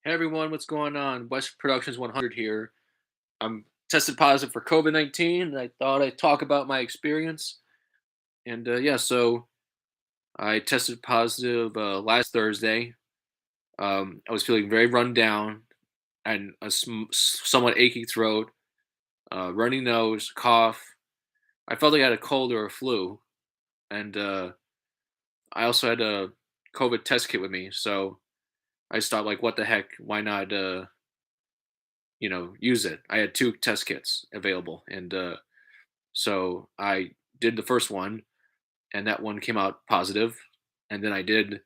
Hey everyone, what's going on? West Productions 100 here. I'm tested positive for COVID-19, and I thought I'd talk about my experience. And yeah, so I tested positive last Thursday. I was feeling very run down and somewhat achy throat, runny nose, cough. I felt like I had a cold or a flu. And I also had a COVID test kit with me. So I just thought, like, what the heck? Why not? Use it. I had two test kits available, and so I did the first one, and that one came out positive. And then I did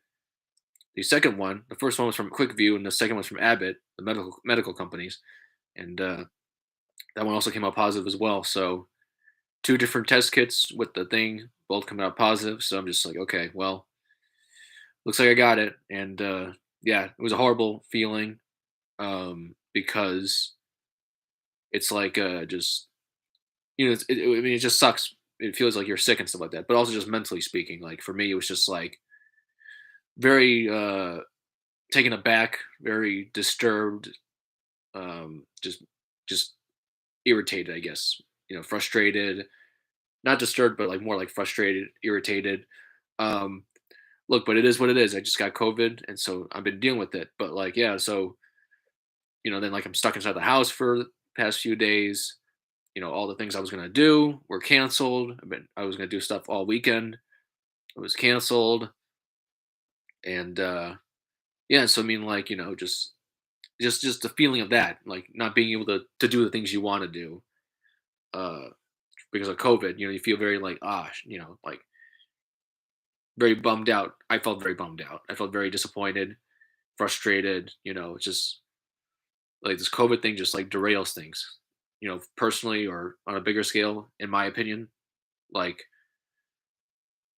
the second one. The first one was from QuickView, and the second was from Abbott, the medical companies, and that one also came out positive as well. So two different test kits with the thing, both coming out positive. So I'm just like, okay, well, looks like I got it. And yeah, it was a horrible feeling because it's like just I mean, it just sucks. It feels like you're sick and stuff like that. But also just mentally speaking, like for me, it was just like very taken aback, very disturbed, just irritated, I guess. Frustrated, not disturbed, but like more like frustrated, irritated. Um, Look, but it is what it is. I just got COVID, and so I've been dealing with it. But like, yeah, so then like I'm stuck inside the house for the past few days. All the things I was gonna do were canceled. I was gonna do stuff all weekend. It was canceled, and yeah. So I mean, like just the feeling of that, like not being able to do the things you want to do, uh, because of COVID. You feel very like like very bummed out. I felt very bummed out. I felt very disappointed, frustrated. It's just like this COVID thing just like derails things. Personally or on a bigger scale, in my opinion, like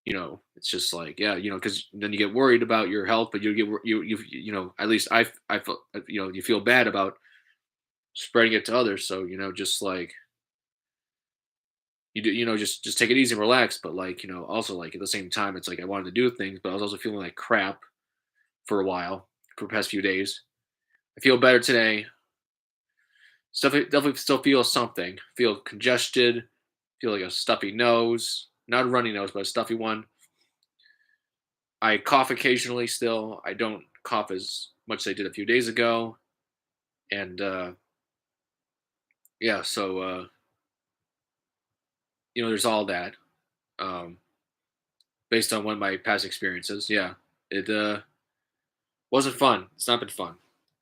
it's just like, yeah, because then you get worried about your health, but you get at least I felt, you feel bad about spreading it to others. So just like you do, just take it easy and relax. But like also like at the same time, it's like I wanted to do things, but I was also feeling like crap for a while, for the past few days. I feel better today. Stuff definitely still feel something. Feel congested. Feel like a stuffy nose, not a runny nose, but a stuffy one. I cough occasionally still. I don't cough as much as I did a few days ago. And yeah, so there's all that. Um, Based on one of my past experiences. Yeah. It wasn't fun. It's not been fun.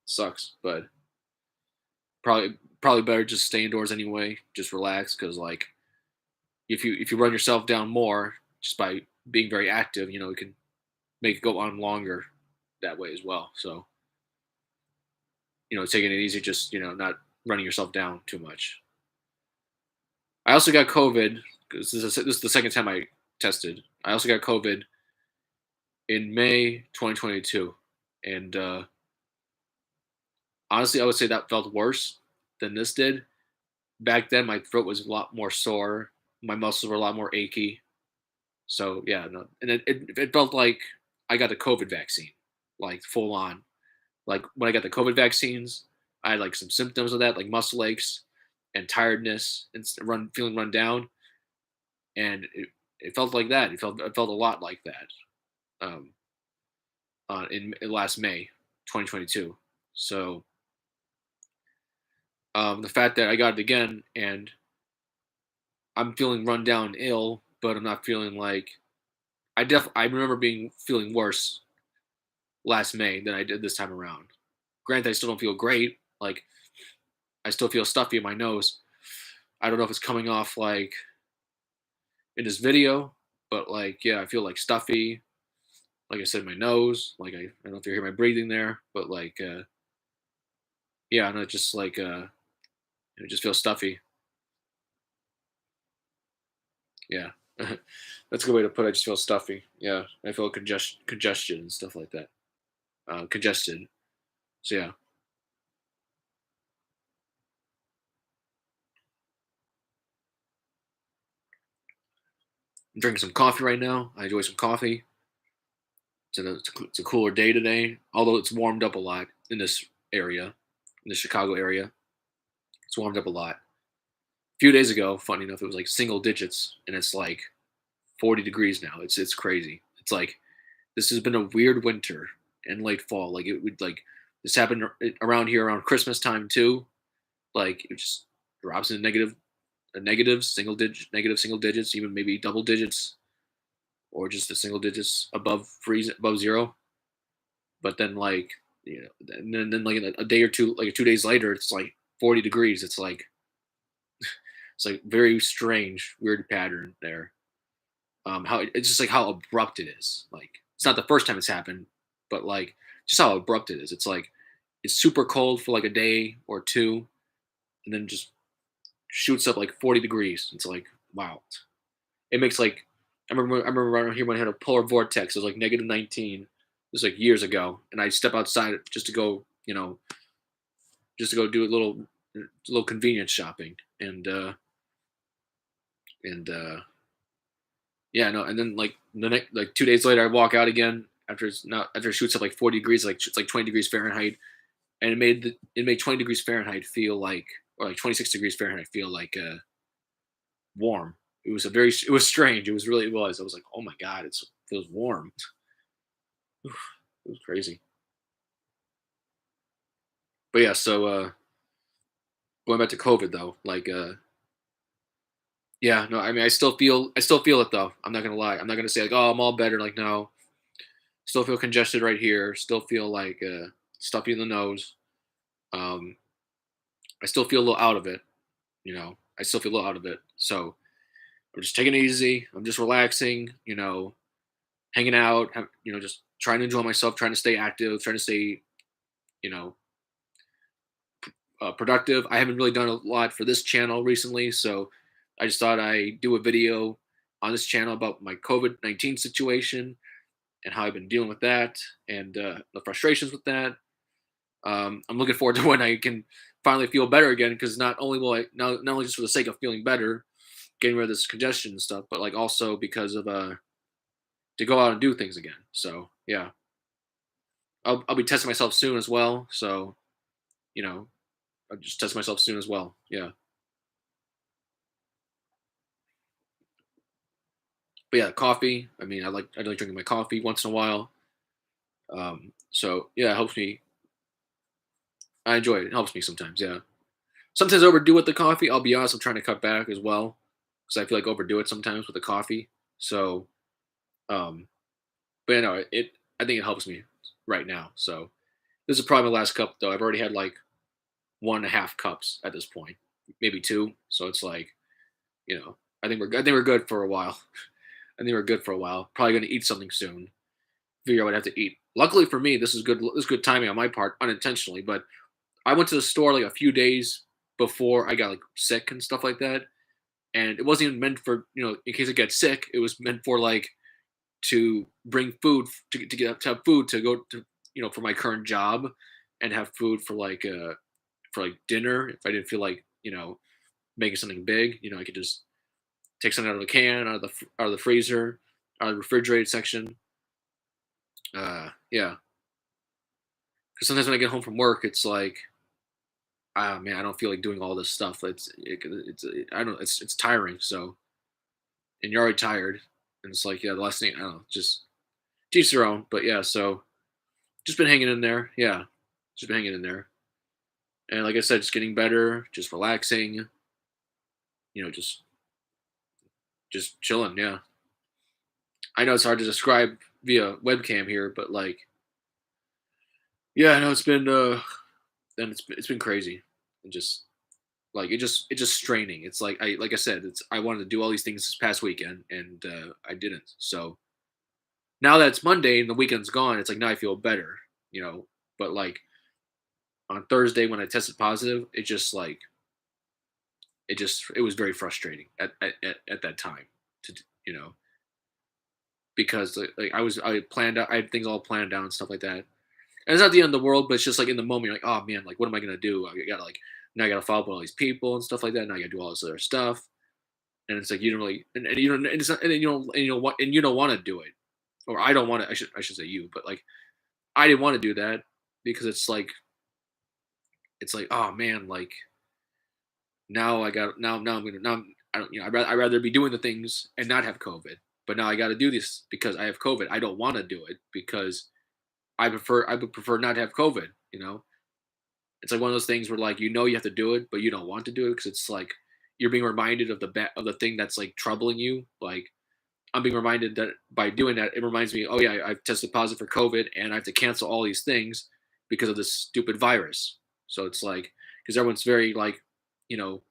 Sucks, but probably better just stay indoors anyway. Just relax because like if you run yourself down more just by being very active, it can make it go on longer that way as well. So taking it easy, just not running yourself down too much. I also got COVID because this is the second time I tested. I also got COVID in May 2022, and honestly, I would say that felt worse than this did. Back then, my throat was a lot more sore. My muscles were a lot more achy. So yeah, no, and it felt like I got the COVID vaccine, like full on. Like when I got the COVID vaccines, I had like some symptoms of that, like muscle aches and tiredness and feeling run down, and it felt like that. It felt a lot like that. Um, in last May, 2022. So the fact that I got it again and I'm feeling run down, and ill, but I'm not feeling like I remember feeling worse last May than I did this time around. Granted, I still don't feel great. Like I still feel stuffy in my nose. I don't know if it's coming off like in this video, but like yeah, I feel like stuffy. Like I said, my nose. Like I don't know if you hear my breathing there, but like yeah, and it just like it just feels stuffy. Yeah. That's a good way to put it. I just feel stuffy. Yeah. I feel congestion and stuff like that. Congested. So yeah. I'm drinking some coffee right now. I enjoy some coffee. It's a cooler day today, although it's warmed up a lot in this area, in the Chicago area. It's warmed up a lot. A few days ago, funny enough, it was like single digits, and it's like 40 degrees now. It's crazy. It's like this has been a weird winter and late fall. Like it would like this happened around here around Christmas time too. Like it just drops in a negative single digits, even maybe double digits, or just the single digits above freeze above zero. But then like then like a day or two, like 2 days later, it's like 40 degrees. It's like very strange, weird pattern there. How it's just like how abrupt it is. Like it's not the first time it's happened, but like just how abrupt it is. It's like it's super cold for like a day or two, and then just shoots up like 40 degrees. It's like wow. It makes like I remember around here when I had a polar vortex. It was like -19. It was like years ago, and I'd step outside just to go, just to go do a little convenience shopping, and yeah, no, and then like the next like 2 days later, I walk out again after it shoots up like 40 degrees, like it's like 20 degrees Fahrenheit, and it made 20 degrees Fahrenheit feel like or like 26 degrees Fahrenheit feel like warm. It was strange. It was. I was like, oh my god, it feels warm. It was crazy. But yeah, so going back to COVID though, like yeah, no, I mean I still feel it though. I'm not gonna lie. I'm not gonna say like, oh, I'm all better. Like no, still feel congested right here. Still feel like stuffy in the nose. Um, I still feel a little out of it. I still feel a little out of it. So I'm just taking it easy. I'm just relaxing. Hanging out. Just trying to enjoy myself. Trying to stay active. Trying to stay, you know, productive. I haven't really done a lot for this channel recently, so I just thought I'd do a video on this channel about my COVID-19 situation and how I've been dealing with that and the frustrations with that. I'm looking forward to when I can finally feel better again because not only will I not only just for the sake of feeling better, getting rid of this congestion and stuff, but like also because of to go out and do things again. So yeah, I'll be testing myself soon as well. So you know I'll just test myself soon as well. Yeah, but yeah, coffee. I mean, I like drinking my coffee once in a while. So yeah, it helps me. I enjoy it. It helps me sometimes. Yeah. Sometimes I overdo with the coffee. I'll be honest, I'm trying to cut back as well because I feel like I overdo it sometimes with the coffee. So, um, but you know, I think it helps me right now. So this is probably my last cup though. I've already had like 1.5 cups at this point, maybe two. So it's like, I think we're good for a while. I think we're good for a while. Probably gonna eat something soon. Figure out what I have to eat. Luckily for me, this is good. This is good timing on my part, unintentionally. But I went to the store like a few days before I got like sick and stuff like that, and it wasn't even meant for in case I get sick. It was meant for like to bring food to have food to go to for my current job and have food for like dinner if I didn't feel like making something big. I could just take something out of the can, out of the freezer, out of the refrigerated section. Yeah, because sometimes when I get home from work, it's like, ah, man, I don't feel like doing all this stuff. I don't it's tiring. So and you're already tired, and it's like yeah, the last thing I don't know, just teach their own. But yeah, so just been hanging in there. Yeah, just been hanging in there, and like I said, just getting better, just relaxing. Just chilling. Yeah, I know it's hard to describe via webcam here, but like yeah, I know it's been and it's been crazy and just like it's just straining. It's like I said, it's I wanted to do all these things this past weekend and I didn't. So now that it's Monday and the weekend's gone, it's like now I feel better, But like on Thursday when I tested positive, it was very frustrating at that time to you know because like I planned out I had things all planned out and stuff like that. And it's not the end of the world, but it's just like in the moment, you're like, oh man, like what am I gonna do? I gotta like now I gotta follow up with all these people and stuff like that. Now I gotta do all this other stuff. And it's like you don't really and you don't and it's not, and you don't want and you don't want to do it. Or I don't want to I should say you, but like I didn't want to do that because it's like it's like, oh man, like now I got now I'm gonna now I don't I'd rather be doing the things and not have COVID, but now I got to do this because I have COVID. I don't want to do it because I would prefer not to have COVID. It's like one of those things where like you have to do it, but you don't want to do it because it's like you're being reminded of of the thing that's like troubling you. Like I'm being reminded that by doing that, it reminds me, oh yeah, I've tested positive for COVID and I have to cancel all these things because of this stupid virus. So it's like because everyone's very like, you know,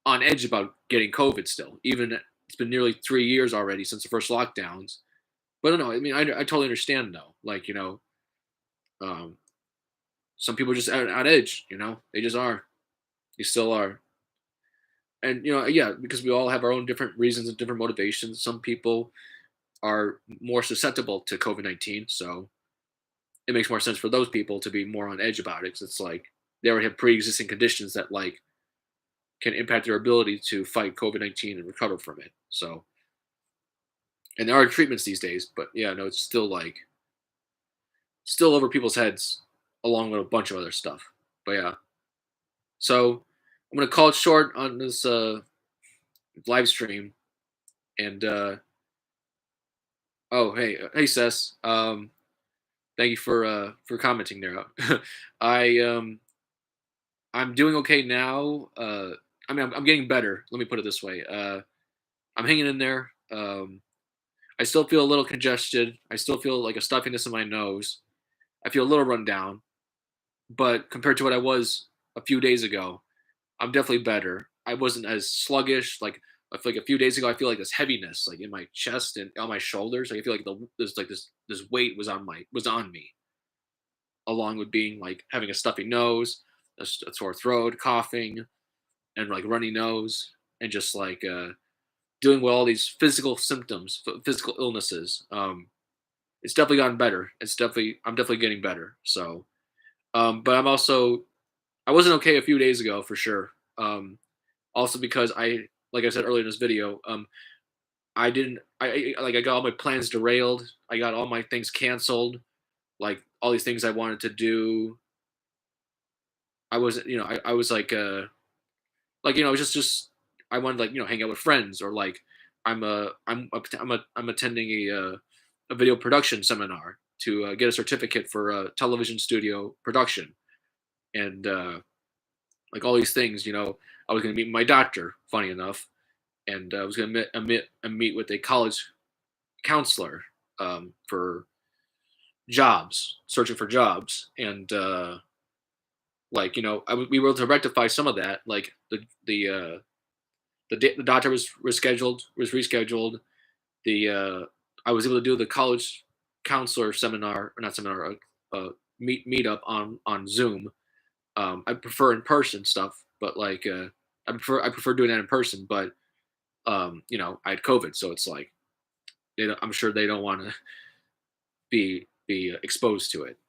on edge about getting COVID still. Even it's been nearly 3 years already since the first lockdowns. But I don't know. I mean, I totally understand though. Like um, some people are just on edge. They just are. They still are. And yeah, because we all have our own different reasons and different motivations. Some people are more susceptible to COVID-19, so it makes more sense for those people to be more on edge about it. Because it's like they already have pre-existing conditions that like can impact their ability to fight COVID-19 and recover from it. So, and there are treatments these days, but yeah, no, it's still like still over people's heads, along with a bunch of other stuff. But yeah, so I'm gonna call it short on this live stream. And oh, hey, Sess. Thank you for commenting there. I I'm doing okay now. I mean, I'm getting better. Let me put it this way. I'm hanging in there. I still feel a little congested. I still feel like a stuffiness in my nose. I feel a little run down, but compared to what I was a few days ago, I'm definitely better. I wasn't as sluggish. Like I feel like a few days ago, I feel like this heaviness, like in my chest and on my shoulders. Like I feel like this weight was on me, along with being like having a stuffy nose, a sore throat, coughing, and like runny nose, and just like dealing with all these physical symptoms, physical illnesses. It's definitely gotten better. I'm definitely getting better. So, but I wasn't okay a few days ago for sure. Also because like I said earlier in this video, I didn't, I got all my plans derailed. I got all my things canceled. Like all these things I wanted to do. I wasn't, I was like I wanted like hang out with friends or like I'm attending a video production seminar to get a certificate for television studio production and like all these things. I was going to meet my doctor, funny enough, and I was going to meet with a college counselor for jobs, searching for jobs, and like we were able to rectify some of that. Like the doctor was rescheduled. The I was able to do the college counselor seminar or not seminar, meetup on Zoom. I prefer in person stuff, but like I prefer doing that in person. But I had COVID, so it's like I'm sure they don't want to be exposed to it,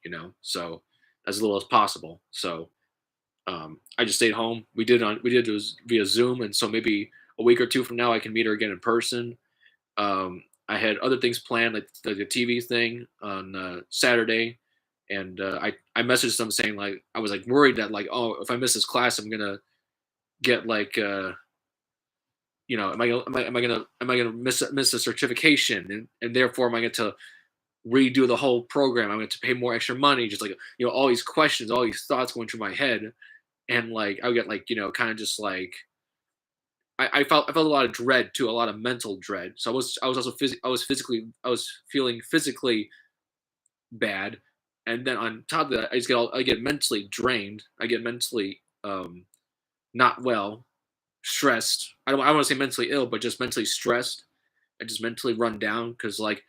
so as little as possible. So I just stayed home. We did it via Zoom, and so maybe a week or two from now I can meet her again in person. I had other things planned, like the TV thing on Saturday, and I messaged them saying like I was like worried that like, oh, if I miss this class I'm gonna get like am I gonna miss a certification, and therefore am I going to redo the whole program? I'm going to pay more extra money, just like all these questions, all these thoughts going through my head, and like I would get like kind of just like I felt a lot of dread too, a lot of mental dread. So I was also I was feeling physically bad, and then on top of that, I get mentally drained. I get mentally not well, stressed. I don't want to say mentally ill, but just mentally stressed. I just mentally run down because like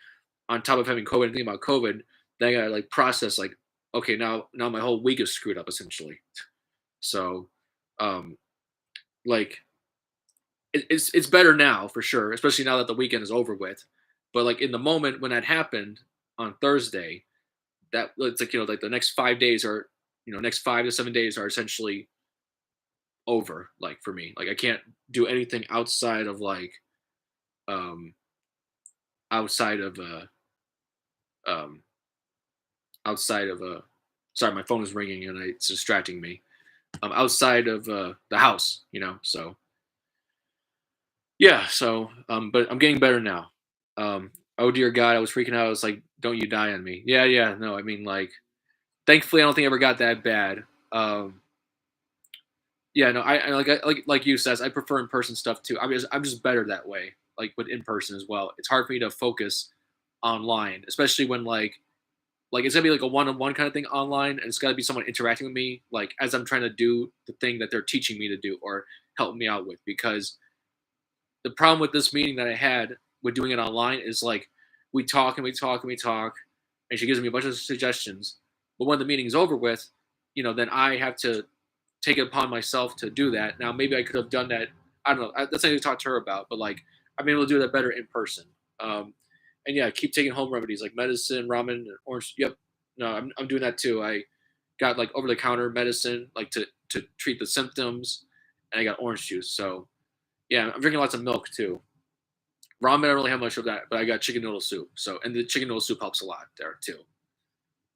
on top of having COVID and thinking about COVID, then I gotta like process like okay now my whole week is screwed up essentially. So um like it's better now for sure, especially now that the weekend is over with. But like in the moment when that happened on Thursday, that it's like like the next 5 days are next 5 to 7 days are essentially over. Like for me, like I can't do anything um outside of um outside of sorry, my phone is ringing and it's distracting me. outside of the house, So yeah, but I'm getting better now. Oh dear God, I was freaking out. I was like, "Don't you die on me?" Yeah, yeah. No, I mean, like, thankfully, I don't think I ever got that bad. Yeah, no, like you says, I prefer in person stuff too. I'm just better that way, like with in person as well. It's hard for me to focus online, especially when like it's gonna be like a one-on-one kind of thing online, and it's gotta be someone interacting with me, like as I'm trying to do the thing that they're teaching me to do or help me out with. Because the problem with this meeting that I had with doing it online is like we talk and we talk and we talk, and she gives me a bunch of suggestions. But when the meeting's over with, then I have to take it upon myself to do that. Now, maybe I could have done that. I don't know. That's something to talk to her about. But like, I've been able to do that better in person. Um, and yeah, keep taking home remedies like medicine, ramen, and orange. Yep. No, I'm doing that too. I got like over the counter medicine, like to treat the symptoms, and I got orange juice. So yeah, I'm drinking lots of milk too. Ramen, I don't really have much of that, but I got chicken noodle soup. So, and the chicken noodle soup helps a lot there too.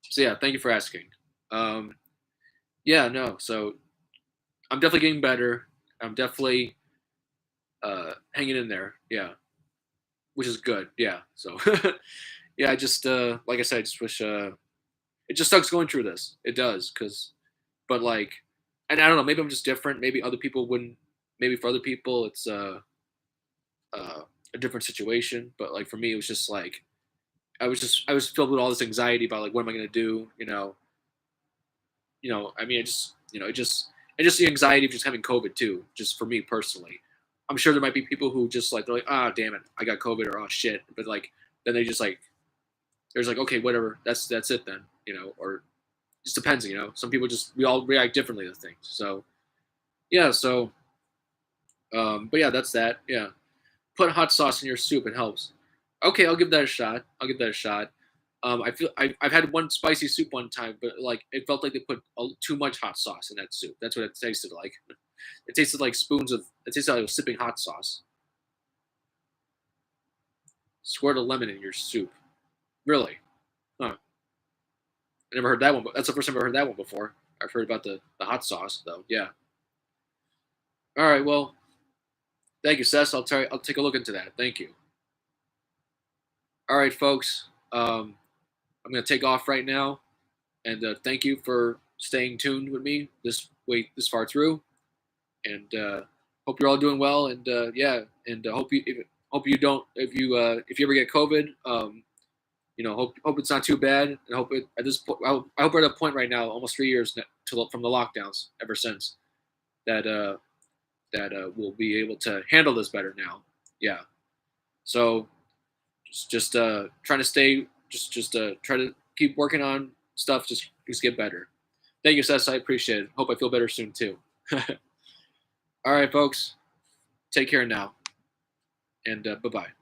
So yeah, thank you for asking. Um, yeah, no. So I'm definitely getting better. I'm definitely hanging in there. Yeah, which is good. Yeah. So yeah, I just like I said, I just wish it just sucks going through this. It does, cause but like, and I don't know. Maybe I'm just different. Maybe other people wouldn't. Maybe for other people, it's uh, a different situation. But like for me, it was just like I was filled with all this anxiety about like what am I gonna do? I mean, it just the anxiety of just having COVID too. Just for me personally, I'm sure there might be people who just like they're like, ah, damn it, I got COVID or oh shit, but like then they just like there's like okay, whatever, that's it then, or it just depends, Some people just we all react differently to things. So yeah, but yeah, that's that. Yeah, put hot sauce in your soup; it helps. Okay, I'll give that a shot. I'll give that a shot. I've had one spicy soup one time, but like it felt like they put too much hot sauce in that soup. That's what it tasted like. It tasted like spoons of. It tasted like I was sipping hot sauce. Squirt a lemon in your soup. Really? Huh? I never heard that one. But that's the first time I've heard that one before. I've heard about the hot sauce though. Yeah. All right. Well, thank you, Seth. I'll take a look into that. Thank you. All right, folks. I'm gonna take off right now, and thank you for staying tuned with me this far through. And hope you're all doing well. And yeah, and hope you don't if you ever get COVID. Hope it's not too bad. And hope it at this point. I hope we're at a point right now, almost 3 years from the lockdowns ever since that we'll be able to handle this better now. Yeah. So just trying to stay. Just try to keep working on stuff. Just get better. Thank you, Seth. I appreciate it. Hope I feel better soon too. All right, folks. Take care now, and bye bye.